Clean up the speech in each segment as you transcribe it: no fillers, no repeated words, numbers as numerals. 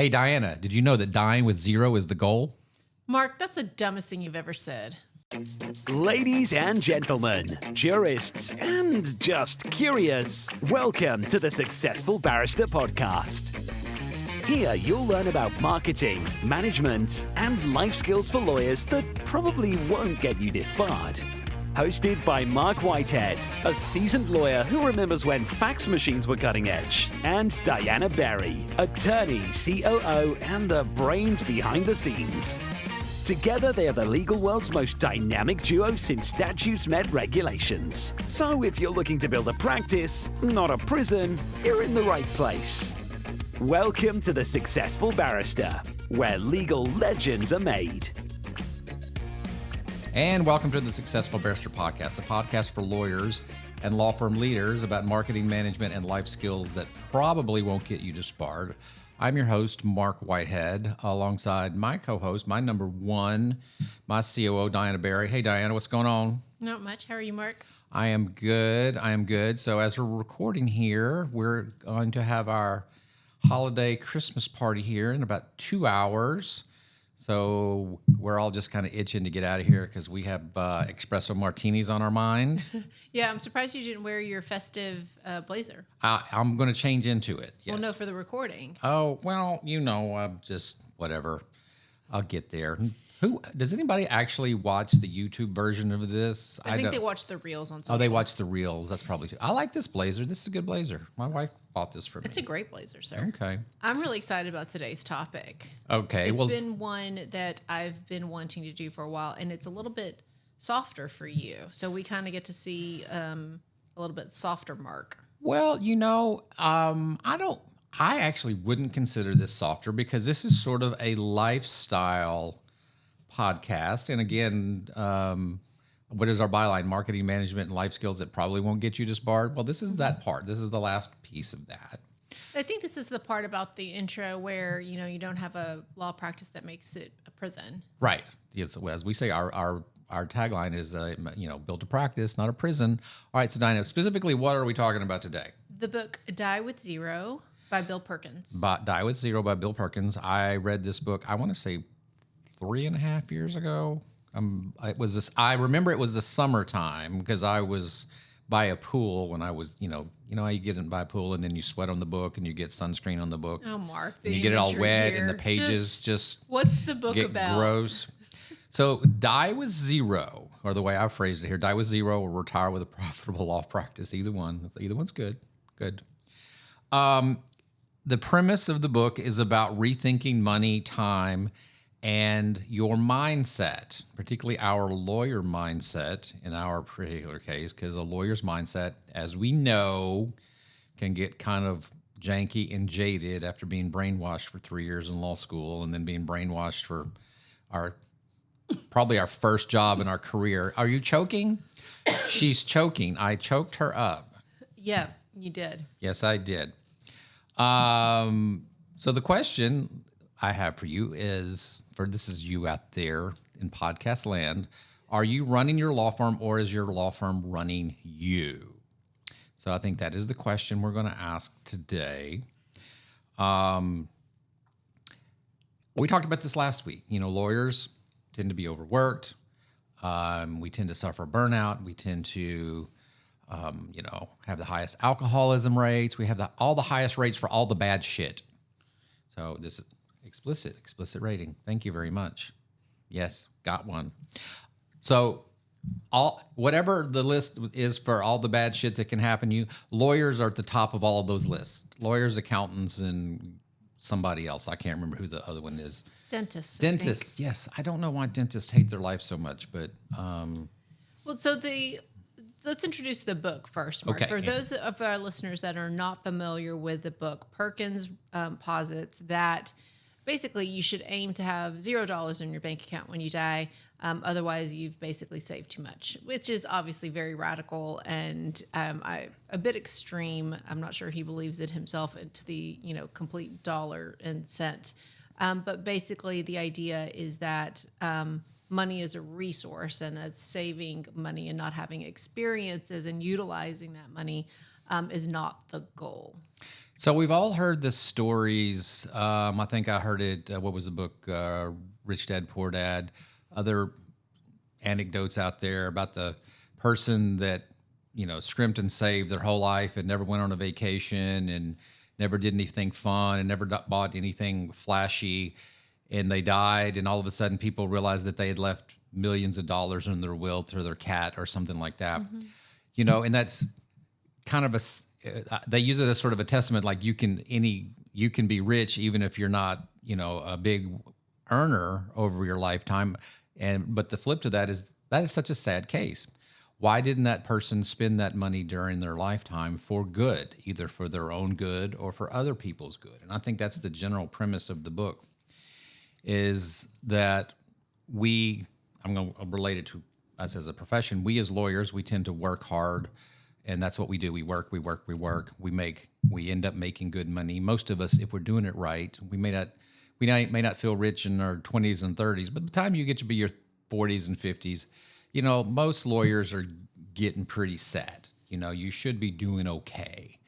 Hey, Diana, did you know that dying with zero is the goal? Mark, that's the dumbest thing you've ever said. Ladies and gentlemen, jurists and just curious, welcome to the Successful Barrister podcast. Here you'll learn about marketing, management, and life skills for lawyers that probably won't get you disbarred. Hosted by Marc Whitehead, a seasoned lawyer who remembers when fax machines were cutting edge, and Diana Berry, attorney, COO, and the brains behind the scenes. Together, they are the legal world's most dynamic duo since statutes met regulations. So if you're looking to build a practice, not a prison, you're in the right place. Welcome to the Successful Barrister, where legal legends are made. And welcome to the Successful Barrister podcast, a podcast for lawyers and law firm leaders about marketing, management, and life skills that probably won't get you disbarred. I'm your host, Marc Whitehead, alongside my co-host, my number one, my COO, Diana Berry. Hey, Diana, what's going on? Not much. How are you, Mark? I am good. So as we're recording here, we're going to have our holiday Christmas party here in about 2 hours. So we're all just kind of itching to get out of here because we have espresso martinis on our mind. Yeah, I'm surprised you didn't wear your festive blazer. I'm going to change into it. Yes. Well, no, for the recording. Oh, well, I'm just whatever. I'll get there. Does anybody actually watch the YouTube version of this? I think they watch the reels on social. Oh, they watch the reels. That's probably too. I like this blazer. This is a good blazer. My wife bought this for me. It's a great blazer, sir. Okay. I'm really excited about today's topic. Okay. It's been one that I've been wanting to do for a while, and it's a little bit softer for you. So we kind of get to see a little bit softer Mark. Well, I actually wouldn't consider this softer because this is sort of a lifestyle podcast. And again, what is our byline? Marketing, management, and life skills that probably won't get you disbarred. Well, this is that part. This is the last piece of that. I think this is the part about the intro where, you don't have a law practice that makes it a prison. Right. Yes, as we say, our tagline is, built a practice, not a prison. All right, so Dinah, specifically, what are we talking about today? The book Die with Zero by Bill Perkins. Die with Zero by Bill Perkins. I read this book, I want to say 3.5 years ago. I remember it was the summertime because I was by a pool when I was, how you get in by a pool and then you sweat on the book and you get sunscreen on the book. Oh, Mark, and you get it all wet and the pages just what's the book get about? Gross. So Die with Zero, or the way I phrased it here, Die with Zero or Retire with a Profitable Law Practice. Either one's good. Good. The premise of the book is about rethinking money, time, and your mindset, particularly our lawyer mindset in our particular case, because a lawyer's mindset, as we know, can get kind of janky and jaded after being brainwashed for 3 years in law school and then being brainwashed for probably our first job in our career. Are you choking? She's choking. I choked her up. Yeah, you did. Yes, I did. So the question I have for you is, this is you out there in podcast land, are you running your law firm or is your law firm running you? So I think that is the question we're going to ask today. We talked about this last week. Lawyers tend to be overworked. We tend to suffer burnout. We tend to, have the highest alcoholism rates. We have all the highest rates for all the bad shit. So this is explicit rating. Thank you very much. Yes, got one. So whatever the list is for all the bad shit that can happen to you, lawyers are at the top of all of those lists. Lawyers, accountants, and somebody else. I can't remember who the other one is. Dentists. Yes. I don't know why dentists hate their life so much, but let's introduce the book first, Mark. Okay. For those of our listeners that are not familiar with the book, Perkins posits that basically you should aim to have $0 in your bank account when you die. Otherwise, you've basically saved too much, which is obviously very radical and a bit extreme. I'm not sure he believes it himself to the complete dollar and cent. But basically, the idea is that money is a resource, and that saving money and not having experiences and utilizing that money is not the goal. So we've all heard the stories. I think I heard it. What was the book? Rich Dad, Poor Dad. Other anecdotes out there about the person that scrimped and saved their whole life and never went on a vacation and never did anything fun and never bought anything flashy, and they died, and all of a sudden people realized that they had left millions of dollars in their will to their cat or something like that. And that's kind of they use it as sort of a testament, like you can be rich even if you're not a big earner over your lifetime. But the flip to that is such a sad case. Why didn't that person spend that money during their lifetime for good, either for their own good or for other people's good? And I think that's the general premise of the book, is that I'm going to relate it to us as a profession. We as lawyers, we tend to work hard, and that's what we do. We work. We end up making good money. Most of us, if we're doing it right, we may not feel rich in our 20s and 30s, but by the time you get to be your 40s and 50s, most lawyers are getting pretty sad. You should be doing okay.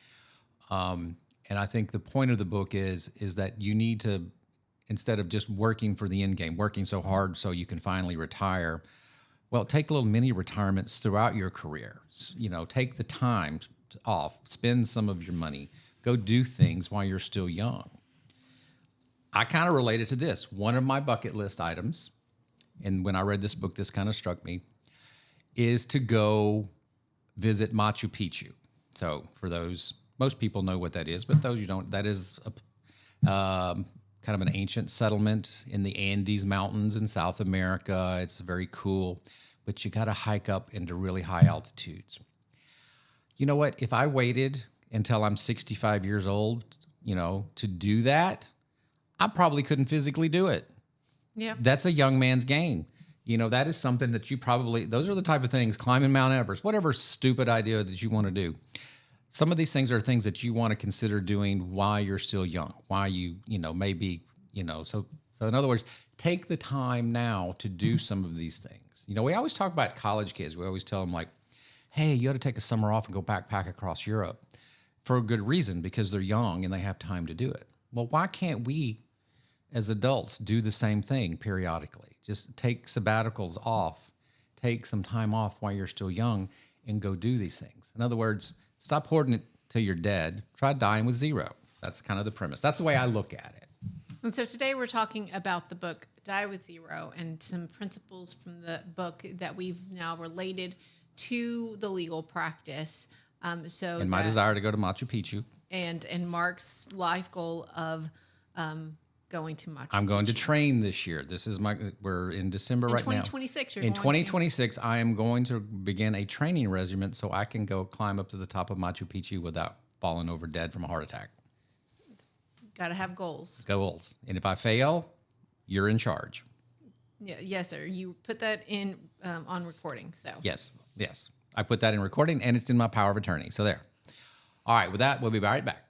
And I think the point of the book is that you need to, instead of just working for the end game, working so hard so you can finally retire, well, take little mini retirements throughout your career. Take the time off, spend some of your money, go do things while you're still young. I kind of related to this. One of my bucket list items, and when I read this book, this kind of struck me, is to go visit Machu Picchu. So for those, most people know what that is, but those you don't, that is kind of an ancient settlement in the Andes Mountains in South America. It's very cool, but you got to hike up into really high altitudes. You know what? If I waited until I'm 65 years old, to do that, I probably couldn't physically do it. Yeah. That's a young man's game. That is something that those are the type of things, climbing Mount Everest, whatever stupid idea that you want to do. Some of these things are things that you want to consider doing while you're still young, while so in other words, take the time now to do some of these things. We always talk about college kids. We always tell them like, hey, you ought to take a summer off and go backpack across Europe, for a good reason, because they're young and they have time to do it. Well, why can't we as adults do the same thing periodically? Just take sabbaticals off, take some time off while you're still young and go do these things. In other words, stop hoarding it till you're dead. Try dying with zero. That's kind of the premise. That's the way I look at it. And so today we're talking about the book Die with Zero and some principles from the book that we've now related to the legal practice. And my desire to go to Machu Picchu. And Marc's life goal of going to Machu Picchu. I'm going to train this year. We're in December right now. In 2026, I am going to begin a training regimen so I can go climb up to the top of Machu Picchu without falling over dead from a heart attack. Got to have goals. Goals. And if I fail, you're in charge. Yeah, yes, sir. You put that in on recording. So Yes. I put that in recording, and it's in my power of attorney. So there. All right, with that, we'll be right back.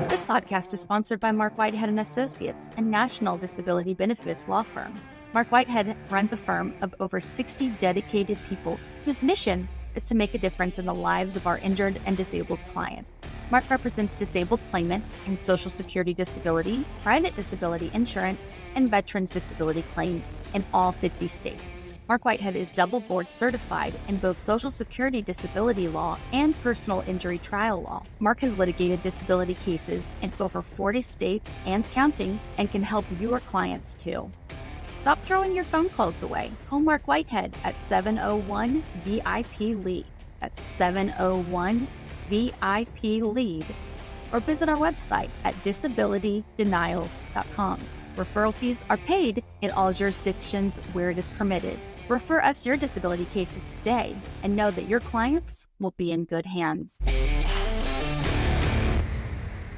This podcast is sponsored by Marc Whitehead Associates, a national disability benefits law firm. Marc Whitehead runs a firm of over 60 dedicated people whose mission is to make a difference in the lives of our injured and disabled clients. Marc represents disabled claimants in Social Security disability, private disability insurance, and veterans disability claims in all 50 states. Marc Whitehead is double board certified in both Social Security disability law and personal injury trial law. Marc has litigated disability cases in over 40 states and counting, and can help your clients too. Stop throwing your phone calls away. Call Marc Whitehead at 701-VIP-LEAD. That's 701-VIP-LEAD. Or visit our website at disabilitydenials.com. Referral fees are paid in all jurisdictions where it is permitted. Refer us your disability cases today and know that your clients will be in good hands.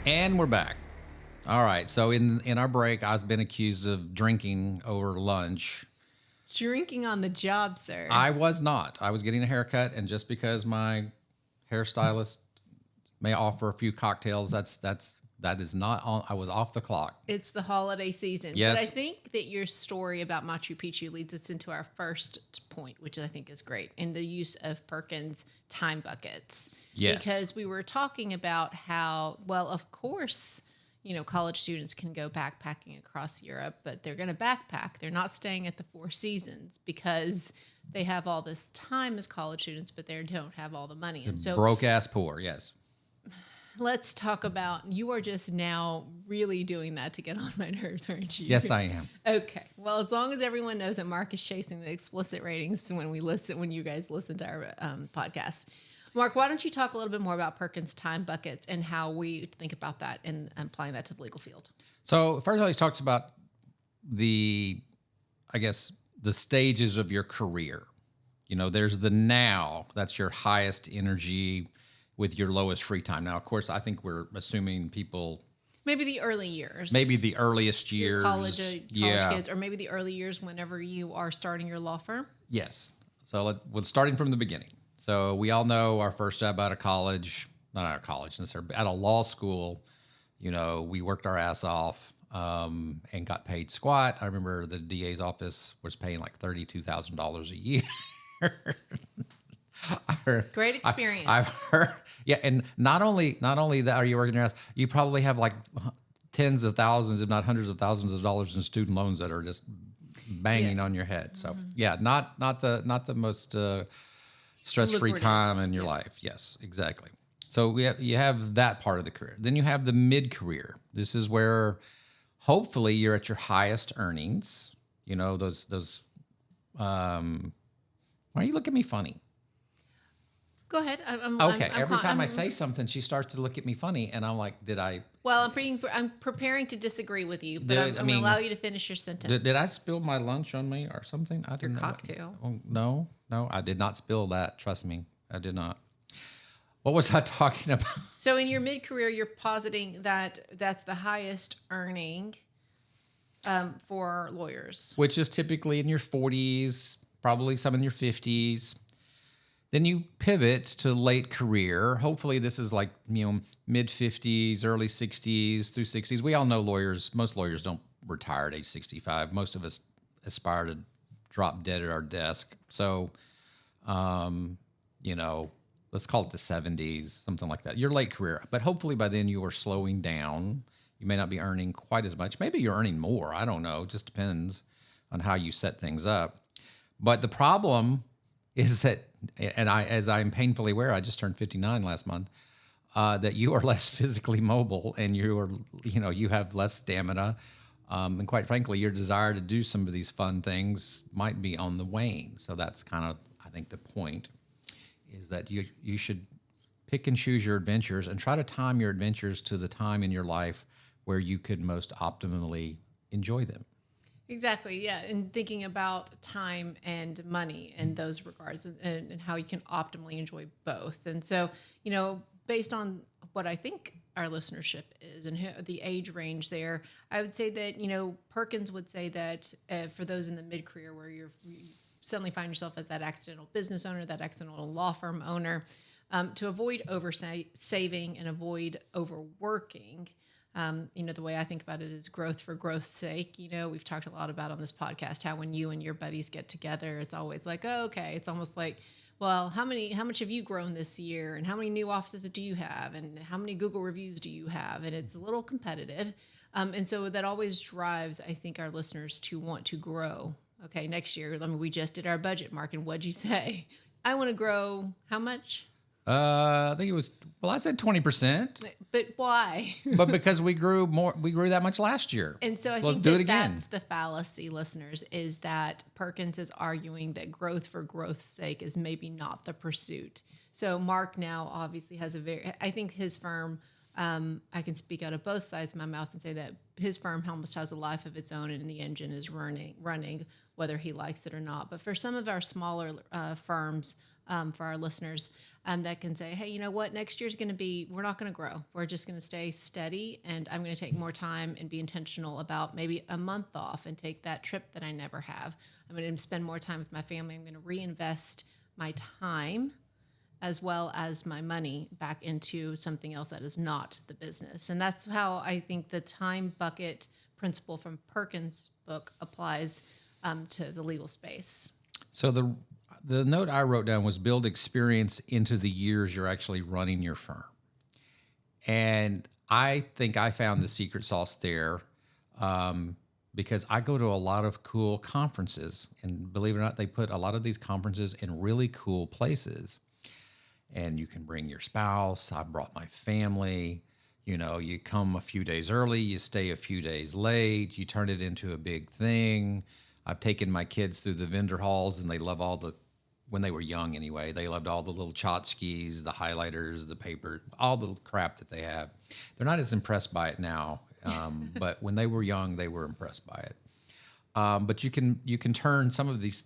And we're back. All right. So in our break, I've been accused of drinking over lunch. Drinking on the job, sir. I was not. I was getting a haircut, and just because my hairstylist may offer a few cocktails, that's That is not on. I was off the clock. It's the holiday season. Yes. But I think that your story about Machu Picchu leads us into our first point, which I think is great, in the use of Perkins time buckets. Yes. Because we were talking about how, well, of course, college students can go backpacking across Europe, but they're going to backpack. They're not staying at the Four Seasons because they have all this time as college students, but they don't have all the money. And so Broke ass poor. Yes. let's talk about, you are just now really doing that to get on my nerves, aren't you? Yes, I am. Okay. Well, as long as everyone knows that Marc is chasing the explicit ratings when you guys listen to our podcast. Marc, why don't you talk a little bit more about Perkins time buckets and how we think about that and applying that to the legal field? So first of all, he talks about the stages of your career. There's the now, that's your highest energy with your lowest free time. Now, of course, I think we're assuming people... Maybe the early years. Maybe the earliest years. College kids, or maybe the early years whenever you are starting your law firm. Yes. So we're starting from the beginning. So we all know our first job out of college, not out of college necessarily, but out of law school, we worked our ass off and got paid squat. I remember the DA's office was paying like $32,000 a year. Great experience. I've heard, yeah, and not only that are you working your ass, you probably have like tens of thousands, if not hundreds of thousands of dollars in student loans that are just banging on your head. So not the most stress-free time in your life. Yes, exactly. So you have that part of the career. Then you have the mid-career. This is where hopefully you're at your highest earnings. Those. Why are you looking at me funny? Go ahead. Okay. Every time I say something, she starts to look at me funny, and I'm like, "Did I?" Well, I'm preparing to disagree with you, but I'm going to allow you to finish your sentence. Did I spill my lunch on me or something? I didn't know. Cocktail. Oh, no, I did not spill that. Trust me, I did not. What was I talking about? So in your mid-career, you're positing that that's the highest earning for lawyers, which is typically in your 40s, probably some in your 50s. Then you pivot to late career. Hopefully this is like, mid 50s, early 60s through 60s. We all know most lawyers don't retire at age 65. Most of us aspire to drop dead at our desk. So, let's call it the 70s, something like that. Your late career. But hopefully by then you are slowing down. You may not be earning quite as much. Maybe you're earning more. I don't know. It just depends on how you set things up. But the problem is that, as I'm painfully aware, I just turned 59 last month, that you are less physically mobile and you have less stamina. And quite frankly, your desire to do some of these fun things might be on the wane. So that's kind of, I think, the point is that you should pick and choose your adventures and try to time your adventures to the time in your life where you could most optimally enjoy them. Exactly, yeah. And thinking about time and money in those regards and how you can optimally enjoy both. And so, based on what I think our listenership is and the age range there, I would say that, Perkins would say that for those in the mid-career where you suddenly find yourself as that accidental business owner, that accidental law firm owner, to avoid saving and avoid overworking. The way I think about it is growth for growth's sake. We've talked a lot about on this podcast how when you and your buddies get together, it's always like, oh, okay. It's almost like, well, how much have you grown this year? And how many new offices do you have? And how many Google reviews do you have? And it's a little competitive. And so that always drives, I think, our listeners to want to grow. Okay, next year, we just did our budget, Marc, and what'd you say? I want to grow how much? I think it was, I said 20%. But why? But because we grew that much last year. And so I think that's the fallacy, listeners, is that Perkins is arguing that growth for growth's sake is maybe not the pursuit. So Marc now obviously has I think his firm, I can speak out of both sides of my mouth and say that his firm almost has a life of its own and the engine is running whether he likes it or not. But for some of our smaller firms, for our listeners that can say, hey, you know what, next year's going to be, we're not going to grow. We're just going to stay steady, and I'm going to take more time and be intentional about maybe a month off and take that trip that I never have. I'm going to spend more time with my family. I'm going to reinvest my time as well as my money back into something else that is not the business. And that's how I think the time bucket principle from Perkins' book applies to the legal space. So the note I wrote down was build experience into the years you're actually running your firm. And I think I found the secret sauce there because I go to a lot of cool conferences. And believe it or not, they put a lot of these conferences in really cool places. And you can bring your spouse. I brought my family. You know, you come a few days early, you stay a few days late, you turn it into a big thing. I've taken my kids through the vendor halls, and they love when they were young anyway, they loved all the little tchotchkes, the highlighters, the paper, all the crap that they have. They're not as impressed by it now, but when they were young, they were impressed by it. But you can turn some of these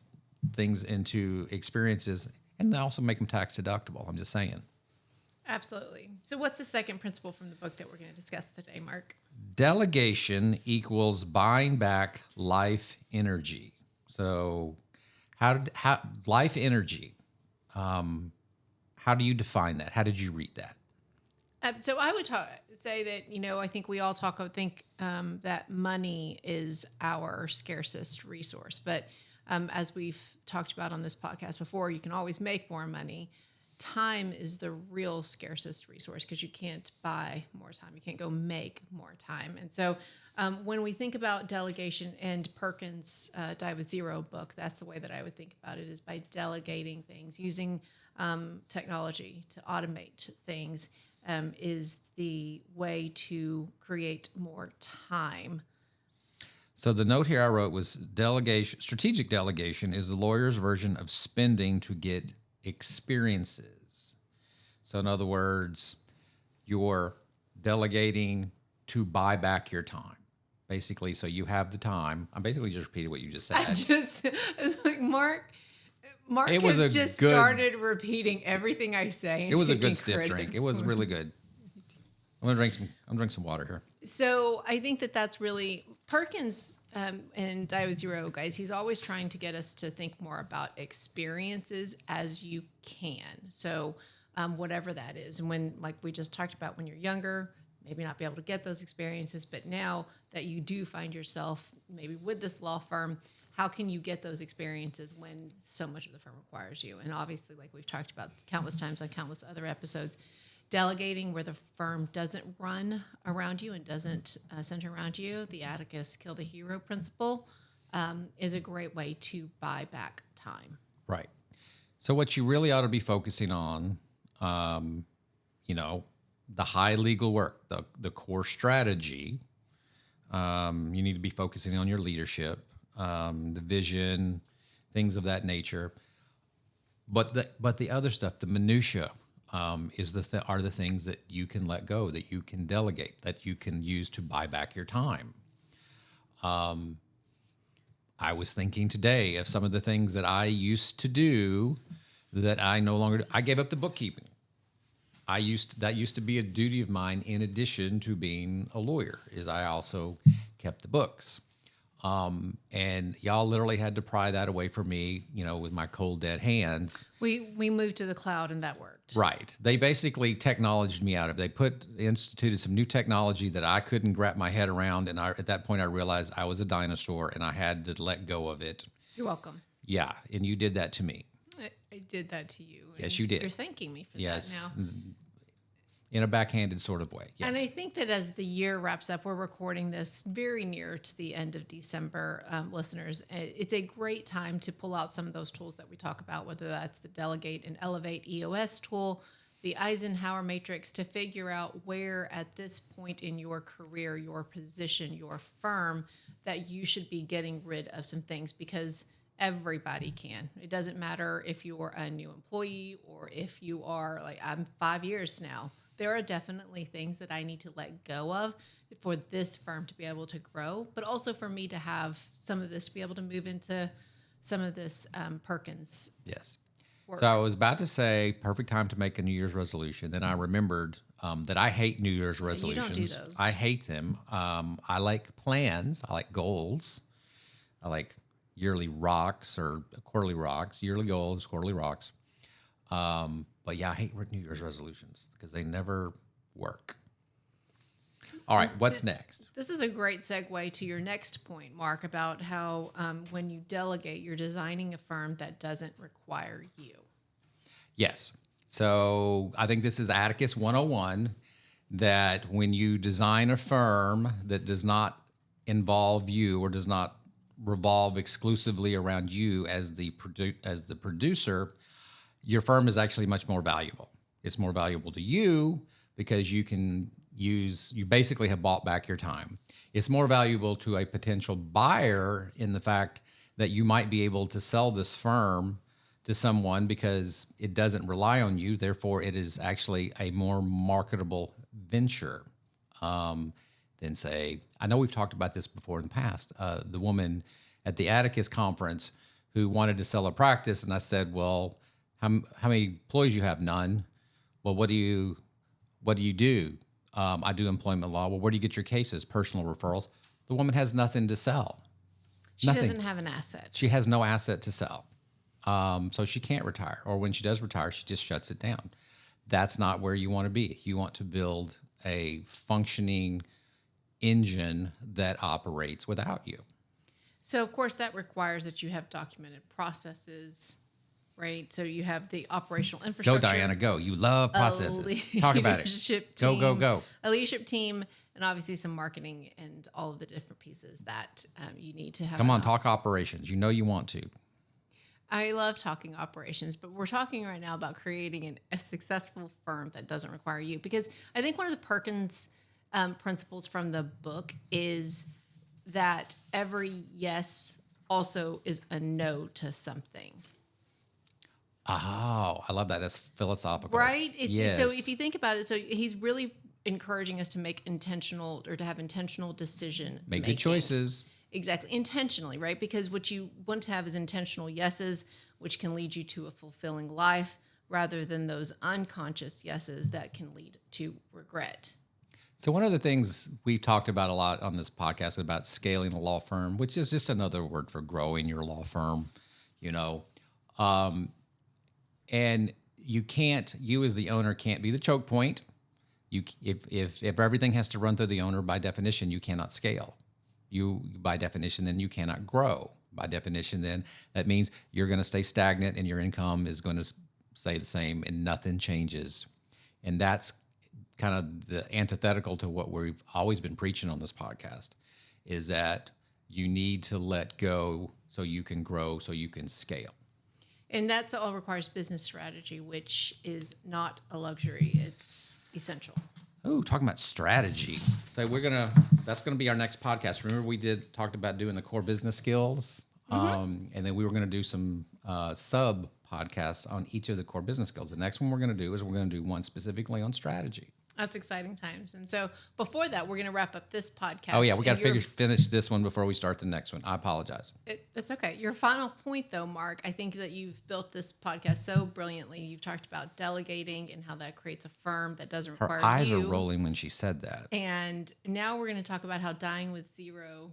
things into experiences, and they also make them tax deductible. I'm just saying. Absolutely. So what's the second principle from the book that we're going to discuss today, Marc? Delegation equals buying back life energy. So how life energy, how do you define that? How did you read that? So I would say that, I think we all think that money is our scarcest resource. But as we've talked about on this podcast before, you can always make more money. Time is the real scarcest resource because you can't buy more time. You can't go make more time. And so when we think about delegation and Perkins' Die with Zero book, that's the way that I would think about it, is by delegating things, using technology to automate things is the way to create more time. So the note here I wrote was delegation. Strategic delegation is the lawyer's version of spending to get experiences. So in other words, you're delegating to buy back your time. Basically, so you have the time. I basically just repeated what you just said. It's like Marc has just started repeating everything I say. It was a good stiff drink. It was really good. I'm gonna drink some water here. So I think that's really Perkins and Die with Zero, guys. He's always trying to get us to think more about experiences as you can. So whatever that is, and when, like we just talked about, when you're younger, maybe not be able to get those experiences, but now that you do find yourself maybe with this law firm, how can you get those experiences when so much of the firm requires you? And obviously, like we've talked about countless times on countless other episodes, delegating where the firm doesn't run around you and doesn't center around you, the Atticus kill the hero principle, is a great way to buy back time. Right. So what you really ought to be focusing on, the high legal work, the core strategy. You need to be focusing on your leadership, the vision, things of that nature. But the other stuff, the minutia, are the things that you can let go, that you can delegate, that you can use to buy back your time. I was thinking today of some of the things that I used to do that I no longer do. I gave up the bookkeeping. That used to be a duty of mine in addition to being a lawyer, is I also kept the books. And y'all literally had to pry that away from me, with my cold, dead hands. We moved to the cloud and that worked. Right. They basically technologed me out of it. They instituted some new technology that I couldn't wrap my head around. And at that point, I realized I was a dinosaur and I had to let go of it. You're welcome. Yeah. And you did that to me. I did that to you. Yes, you did. You're thanking me for yes. that now. In a backhanded sort of way. Yes. And I think that as the year wraps up, we're recording this very near to the end of December, listeners. It's a great time to pull out some of those tools that we talk about, whether that's the Delegate and Elevate EOS tool, the Eisenhower Matrix, to figure out where at this point in your career, your position, your firm, that you should be getting rid of some things, because everybody can. It doesn't matter if you're a new employee or if you are, like, I'm 5 years now. There are definitely things that I need to let go of for this firm to be able to grow, but also for me to have some of this to be able to move into some of this Perkins. Yes. Work. So I was about to say perfect time to make a New Year's resolution. Then I remembered that I hate New Year's resolutions. You don't do those. I hate them. I like plans. I like goals. I like yearly rocks or quarterly rocks, yearly goals, quarterly rocks. But yeah, I hate New Year's resolutions because they never work. All right, what's next? This is a great segue to your next point, Mark, about how when you delegate, you're designing a firm that doesn't require you. Yes. So I think this is Atticus 101, that when you design a firm that does not involve you or does not revolve exclusively around you as the producer, your firm is actually much more valuable. It's more valuable to you because you basically have bought back your time. It's more valuable to a potential buyer in the fact that you might be able to sell this firm to someone because it doesn't rely on you. Therefore, it is actually a more marketable venture than, say, I know we've talked about this before in the past, the woman at the Atticus conference who wanted to sell a practice. And I said, well, how many employees you have? None. Well, what do you do? I do employment law. Well, where do you get your cases? Personal referrals. The woman has nothing to sell. She doesn't have an asset. She has no asset to sell. So she can't retire. Or when she does retire, she just shuts it down. That's not where you want to be. You want to build a functioning engine that operates without you. So, of course, that requires that you have documented processes, right? So you have the operational infrastructure. Go, Diana, go. You love processes. Talk about it. Team, Go. A leadership team, and obviously some marketing and all of the different pieces that you need to have. Come on, talk operations. You know you want to. I love talking operations, but we're talking right now about creating a successful firm that doesn't require you. Because I think one of the Perkins principles from the book is that every yes also is a no to something. Oh, I love that. That's philosophical. Right? Yes. So if you think about it, so he's really encouraging us to make intentional or to have intentional decision Make making. good choices. Exactly. Intentionally, right? Because what you want to have is intentional yeses, which can lead you to a fulfilling life rather than those unconscious yeses that can lead to regret. So one of the things we talked about a lot on this podcast is about scaling a law firm, which is just another word for growing your law firm, and you as the owner can't be the choke point. If everything has to run through the owner, by definition, you cannot scale. By definition, then you cannot grow. By definition, then that means you're going to stay stagnant and your income is going to stay the same and nothing changes. And that's kind of the antithetical to what we've always been preaching on this podcast, is that you need to let go so you can grow, so you can scale. And that's all requires business strategy, which is not a luxury. It's essential. Oh, talking about strategy. So that's gonna be our next podcast. Remember we talked about doing the core business skills, and then we were gonna do some sub podcasts on each of the core business skills. The next one we're gonna do is we're gonna do one specifically on strategy. That's exciting times. And so before that, we're going to wrap up this podcast. Oh, yeah, we got to finish this one before we start the next one. I apologize. That's okay. Your final point, though, Mark, I think that you've built this podcast so brilliantly. You've talked about delegating and how that creates a firm that doesn't require you. Her eyes are rolling when she said that. And now we're going to talk about how dying with zero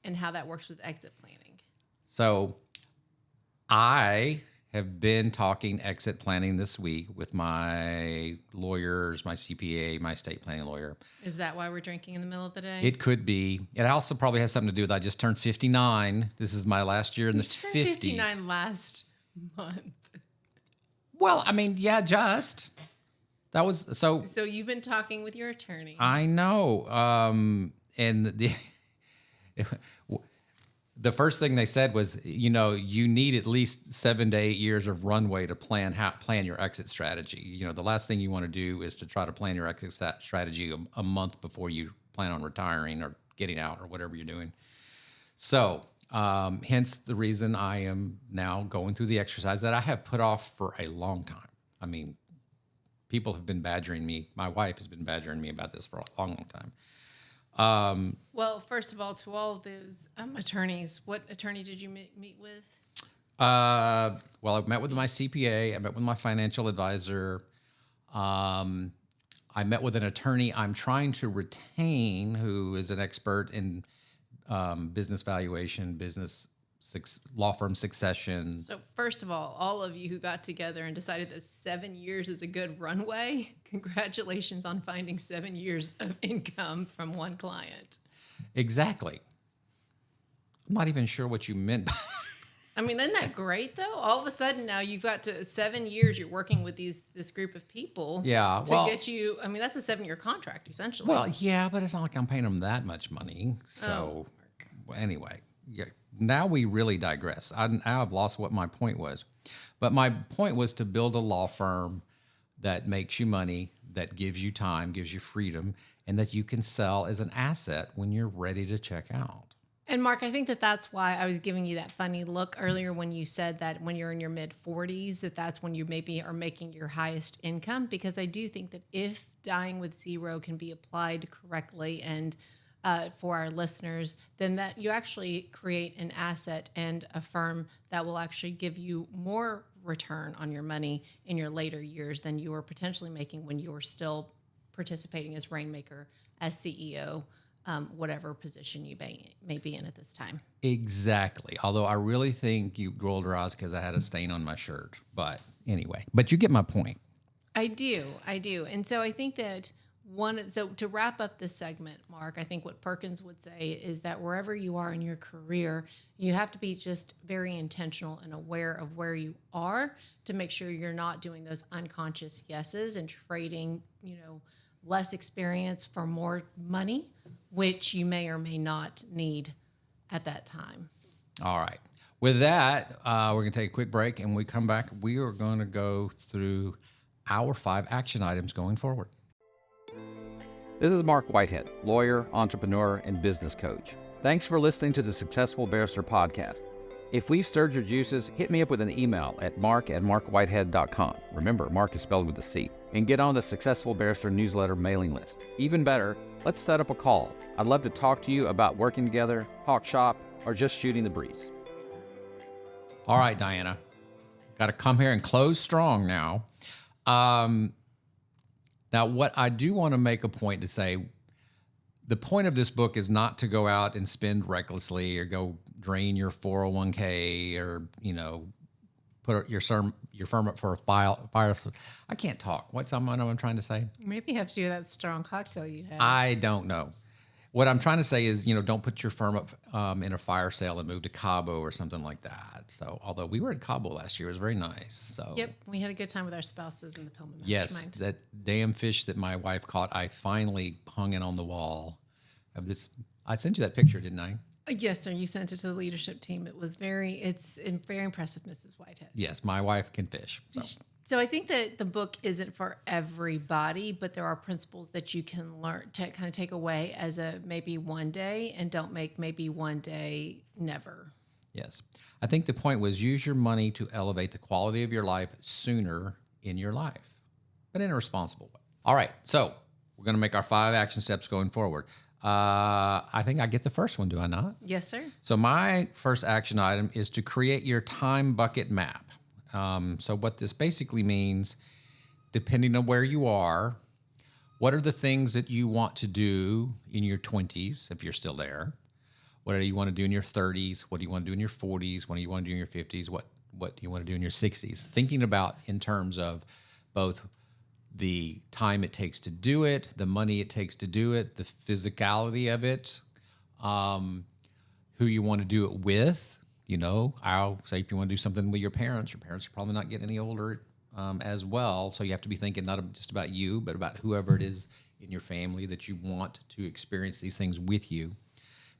and how that works with exit planning. So I have been talking exit planning this week with my lawyers, my CPA, my estate planning lawyer. Is that why we're drinking in the middle of the day? It could be. It also probably has something to do with I just turned 59. This is my last year in the 50s. 59 last month. Well, I mean, yeah, just. That was so. So you've been talking with your attorney. I know. And the first thing they said was, you need at least 7 to 8 years of runway to plan your exit strategy. The last thing you want to do is to try to plan your exit strategy a month before you plan on retiring or getting out or whatever you're doing. So, hence the reason I am now going through the exercise that I have put off for a long time. I mean, people have been badgering me. My wife has been badgering me about this for a long, long time. Well, first of all, to all of those attorneys, what attorney did you meet with? Well, I met with my CPA. I met with my financial advisor. I met with an attorney I'm trying to retain who is an expert in business valuation, business law firm succession. So first of all of you who got together and decided that 7 years is a good runway, congratulations on finding 7 years of income from one client. Exactly. I'm not even sure what you meant by I mean, isn't that great though? All of a sudden now you've got 7 years you're working with this group of people. Yeah, To well- get you, I mean, that's a 7-year contract essentially. Well, yeah, but it's not like I'm paying them that much money. So anyway, yeah, now we really digress. I've lost what my point was. But my point was to build a law firm that makes you money, that gives you time, gives you freedom, and that you can sell as an asset when you're ready to check out. And Mark, I think that's why I was giving you that funny look earlier when you said that when you're in your mid 40s, that's when you maybe are making your highest income, because I do think that if dying with zero can be applied correctly and for our listeners, then that you actually create an asset and a firm that will actually give you more return on your money in your later years than you were potentially making when you were still participating as rainmaker, as CEO, whatever position you may be in at this time. Exactly. Although I really think you rolled your eyes because I had a stain on my shirt. But anyway, but you get my point. I do. And so I think that so to wrap up this segment, Mark, I think what Perkins would say is that wherever you are in your career, you have to be just very intentional and aware of where you are to make sure you're not doing those unconscious yeses and trading, less experience for more money, which you may or may not need at that time. All right. With that, we're going to take a quick break, and when we come back, we are going to go through our 5 action items going forward. This is Marc Whitehead, lawyer, entrepreneur, and business coach. Thanks for listening to the Successful Barrister podcast. If we've stirred your juices, hit me up with an email at mark@markwhitehead.com. Remember, Mark is spelled with a C. And get on the Successful Barrister newsletter mailing list. Even better, let's set up a call. I'd love to talk to you about working together, talk shop, or just shooting the breeze. All right, Diana. Got to come here and close strong now. Now, what I do want to make a point to say, the point of this book is not to go out and spend recklessly or go drain your 401k or, put your firm up for a fire. I can't talk. What I'm trying to say? Maybe you have to do that strong cocktail you had. I don't know. What I'm trying to say is, don't put your firm up in a fire sale and move to Cabo or something like that. So, although we were in Cabo last year, it was very nice. So, yep, we had a good time with our spouses in the Pillman Mastermind. Yes, that damn fish that my wife caught, I finally hung it on the wall of this. I sent you that picture, didn't I? Yes, sir. You sent it to the leadership team. It's very impressive, Mrs. Whitehead. Yes, my wife can fish. So I think that the book isn't for everybody, but there are principles that you can learn to kind of take away as a maybe one day, and don't make maybe one day never. Yes. I think the point was use your money to elevate the quality of your life sooner in your life, but in a responsible way. All right. So we're going to make our 5 action steps going forward. I think I get the first one, do I not? Yes, sir. So my first action item is to create your time bucket map. So what this basically means, depending on where you are, what are the things that you want to do in your 20s, if you're still there? What do you want to do in your 30s? What do you want to do in your 40s? What do you want to do in your 50s? What do you want to do in your 60s? Thinking about in terms of both the time it takes to do it, the money it takes to do it, the physicality of it, who you want to do it with. I'll say if you want to do something with your parents are probably not getting any older as well. So you have to be thinking not just about you, but about whoever it is in your family that you want to experience these things with you.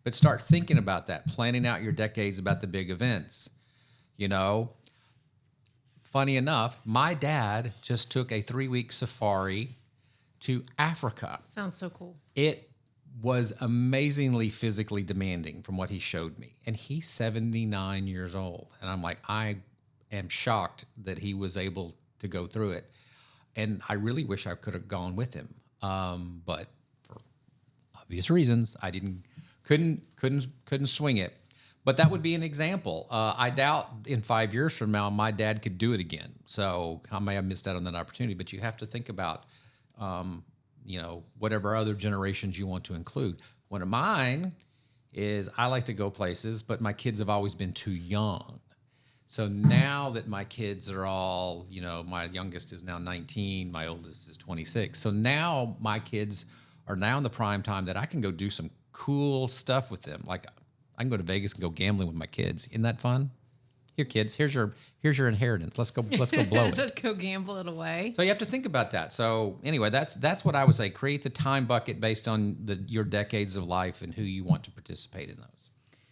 But start thinking about that, planning out your decades about the big events. Funny enough, my dad just took a 3-week safari to Africa. Sounds so cool. It was amazingly physically demanding from what he showed me. And he's 79 years old. And I'm like, I am shocked that he was able to go through it. And I really wish I could have gone with him. But for obvious reasons, I couldn't swing it. But that would be an example. I doubt in 5 years from now, my dad could do it again. So I may have missed out on that opportunity, but you have to think about, whatever other generations you want to include. One of mine is I like to go places, but my kids have always been too young. So now that my kids are all, my youngest is now 19, my oldest is 26. So now my kids are now in the prime time that I can go do some cool stuff with them. Like I can go to Vegas and go gambling with my kids. Isn't that fun? Here, kids, here's your inheritance. Let's go blow it. Let's go gamble it away. So you have to think about that. So anyway, that's what I would say. Create the time bucket based on your decades of life and who you want to participate in those.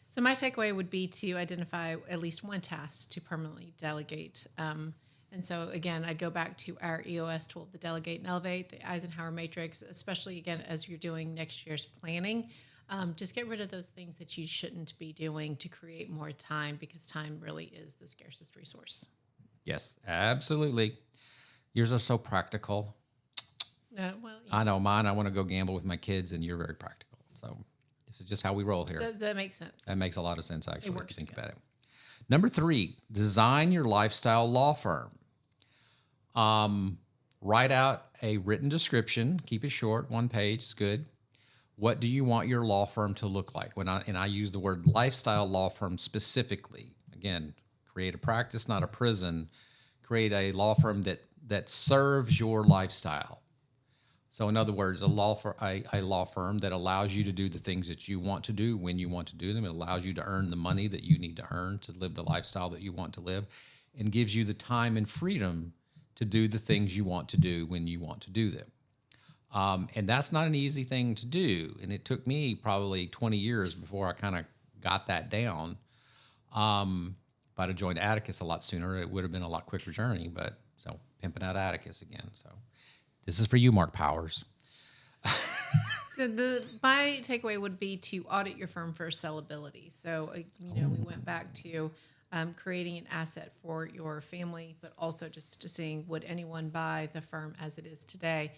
So my takeaway would be to identify at least one task to permanently delegate. And so again, I'd go back to our EOS tool, the Delegate and Elevate, the Eisenhower Matrix, especially again, as you're doing next year's planning. Just get rid of those things that you shouldn't be doing to create more time, because time really is the scarcest resource. Yes, absolutely. Yours are so practical. Yeah. I know mine. I want to go gamble with my kids, and you're very practical. So this is just how we roll here. That makes sense. That makes a lot of sense, actually, if you think together. about it. Number 3, design your lifestyle law firm. Write out a written description. Keep it short. 1 page is good. What do you want your law firm to look like? I use the word lifestyle law firm specifically. Again, create a practice, not a prison. Create a law firm that serves your lifestyle. So in other words, a law firm that allows you to do the things that you want to do when you want to do them. It allows you to earn the money that you need to earn to live the lifestyle that you want to live, and gives you the time and freedom to do the things you want to do when you want to do them. And that's not an easy thing to do. And it took me probably 20 years before I kind of got that down. If I'd have joined Atticus a lot sooner, it would have been a lot quicker journey. But so pimping out Atticus again. So this is for you, Mark Powers. So my takeaway would be to audit your firm for sellability. So, we went back to creating an asset for your family, but also just to seeing, would anyone buy the firm as it is today?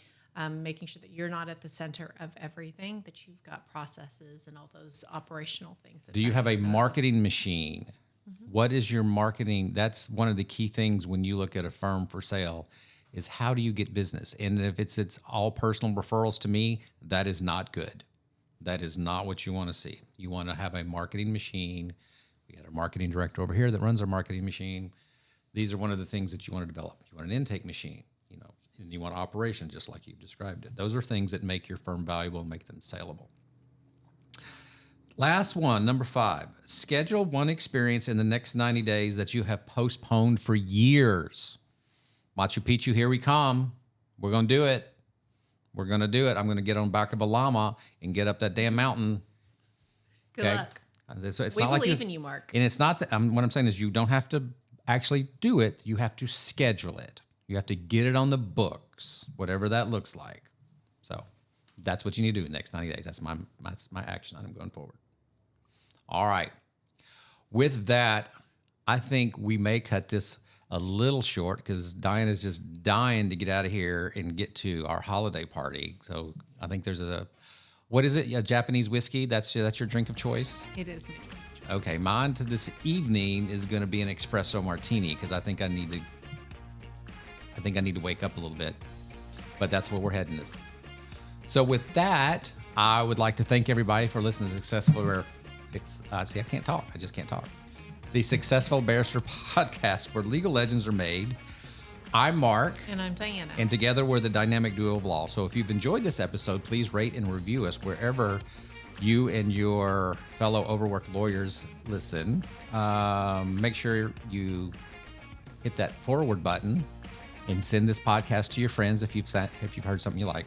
Making sure that you're not at the center of everything, that you've got processes and all those operational things. Do you have a marketing machine? Mm-hmm. What is your marketing? That's one of the key things when you look at a firm for sale, is how do you get business? And if it's all personal referrals to me, that is not good. That is not what you want to see. You want to have a marketing machine. We got a marketing director over here that runs our marketing machine. These are one of the things that you want to develop. You want an intake machine, and you want operations, just like you've described it. Those are things that make your firm valuable and make them saleable. Last one, number 5, schedule one experience in the next 90 days that you have postponed for years. Machu Picchu, here we come. We're going to do it. We're going to do it. I'm going to get on back of a llama and get up that damn mountain. Good luck. So it's We not believe like in you, Mark. And it's not that, what I'm saying is you don't have to actually do it. You have to schedule it. You have to get it on the books, whatever that looks like. So that's what you need to do in the next 90 days. That's my action item going forward. All right. With that, I think we may cut this a little short because Diana's just dying to get out of here and get to our holiday party. So I think there's what is it? A Japanese whiskey? That's your drink of choice? It is me. Okay, mine to this evening is going to be an espresso martini because I think I need to wake up a little bit. But that's where we're heading this. So with that, I would like to thank everybody for listening to the Successful see, I can't talk. I just can't talk. The Successful Barrister podcast, where legal legends are made. I'm Mark. And I'm Diana. And together we're the dynamic duo of law. So if you've enjoyed this episode, please rate and review us wherever you and your fellow overworked lawyers listen. Make sure you hit that forward button and send this podcast to your friends if you've heard something you like.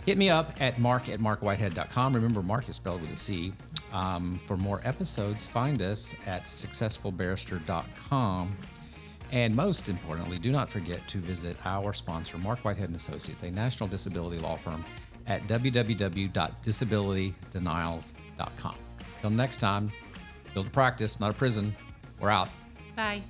Hit me up at marc@marcwhitehead.com. Remember, Marc is spelled with a C. For more episodes, find us at successfulbarrister.com. And most importantly, do not forget to visit our sponsor, Marc Whitehead Associates, a national disability law firm, at www.disabilitydenials.com. Till next time, build a practice, not a prison. We're out. Bye.